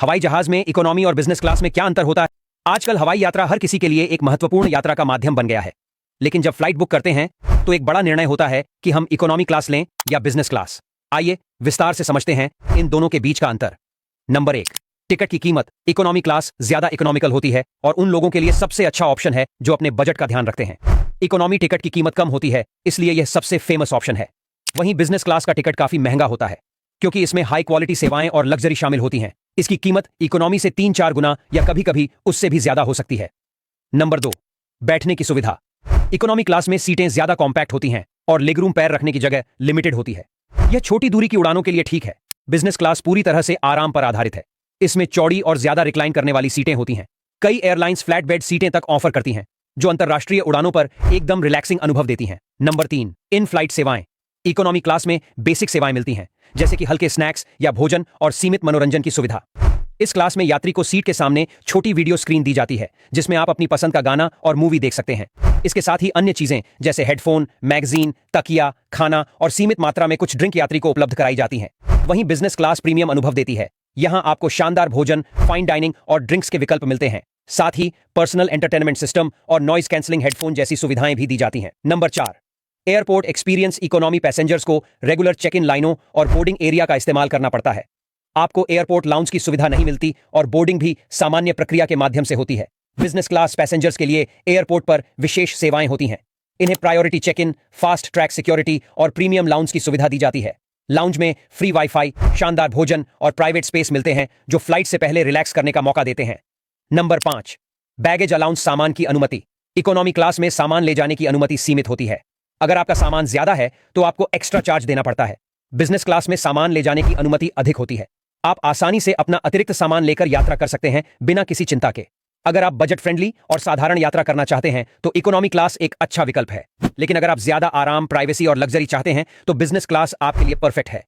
हवाई जहाज में इकोनॉमी और बिजनेस क्लास में क्या अंतर होता है? आजकल हवाई यात्रा हर किसी के लिए एक महत्वपूर्ण यात्रा का माध्यम बन गया है। लेकिन जब फ्लाइट बुक करते हैं तो एक बड़ा निर्णय होता है कि हम इकोनॉमी क्लास लें या बिजनेस क्लास। आइए विस्तार से समझते हैं इन दोनों के बीच का अंतर। नंबर 1, टिकट की कीमत। इकोनॉमी क्लास ज्यादा इकोनॉमिकल होती है और उन लोगों के लिए सबसे अच्छा ऑप्शन है जो अपने बजट का ध्यान रखते हैं। इकोनॉमी टिकट की कीमत कम होती है, इसलिए यह सबसे फेमस ऑप्शन है। वहीं बिजनेस क्लास का टिकट काफी महंगा होता है क्योंकि इसमें हाई क्वालिटी सेवाएं और लग्जरी शामिल होती हैं। इसकी कीमत इकोनॉमी से 3-4 गुना या कभी कभी उससे भी ज्यादा हो सकती है। नंबर 2, बैठने की सुविधा। इकोनॉमी क्लास में सीटें ज्यादा कॉम्पैक्ट होती हैं और लेगरूम पैर रखने की जगह लिमिटेड होती है। यह छोटी दूरी की उड़ानों के लिए ठीक है। बिजनेस क्लास पूरी तरह से आराम पर आधारित है। इसमें चौड़ी और ज्यादा रिक्लाइन करने वाली सीटें होती हैं। कई एयरलाइंस फ्लैट बेड सीटें तक ऑफर करती हैं जो अंतरराष्ट्रीय उड़ानों पर एकदम रिलैक्सिंग अनुभव देती हैं। नंबर 3, इन फ्लाइट सेवाएं। इकोनॉमी क्लास में बेसिक सेवाएं मिलती हैं जैसे कि हल्के स्नैक्स या भोजन और सीमित मनोरंजन की सुविधा। इस क्लास में यात्री को सीट के सामने छोटी वीडियो स्क्रीन दी जाती है जिसमें आप अपनी पसंद का गाना और मूवी देख सकते हैं। इसके साथ ही अन्य चीजें जैसे हेडफोन, मैगजीन, तकिया, खाना और सीमित मात्रा में कुछ ड्रिंक यात्री को उपलब्ध कराई जाती हैं। वहीं बिजनेस क्लास प्रीमियम अनुभव देती है। यहां आपको शानदार भोजन, फाइन डाइनिंग और ड्रिंक्स के विकल्प मिलते हैं। साथ ही पर्सनल एंटरटेनमेंट सिस्टम और नॉइज कैंसलिंग हेडफोन जैसी सुविधाएं भी दी जाती हैं। Number 4, airport experience. Economy passengers को रेगुलर चेक इन लाइनों और बोर्डिंग एरिया का इस्तेमाल करना पड़ता है। आपको एयरपोर्ट लाउंज की सुविधा नहीं मिलती और बोर्डिंग भी सामान्य प्रक्रिया के माध्यम से होती है। बिजनेस क्लास पैसेंजर्स के लिए एयरपोर्ट पर विशेष सेवाएं होती हैं। इन्हें priority check in, fast track security और प्रीमियम लाउंज की सुविधा दी जाती है। लाउंज में फ्री वाईफाई, शानदार भोजन और प्राइवेट स्पेस मिलते हैं जो फ्लाइट से पहले रिलैक्स करने का मौका देते हैं। Number 5, baggage allowance. सामान की अनुमति। इकोनॉमी क्लास में सामान ले जाने की अनुमति सीमित होती है। अगर आपका सामान ज्यादा है तो आपको एक्स्ट्रा चार्ज देना पड़ता है। बिजनेस क्लास में सामान ले जाने की अनुमति अधिक होती है। आप आसानी से अपना अतिरिक्त सामान लेकर यात्रा कर सकते हैं बिना किसी चिंता के। अगर आप बजट फ्रेंडली और साधारण यात्रा करना चाहते हैं तो इकोनॉमी क्लास एक अच्छा विकल्प है। लेकिन अगर आप ज्यादा आराम, प्राइवेसी और लग्जरी चाहते हैं तो बिजनेस क्लास आपके लिए परफेक्ट है।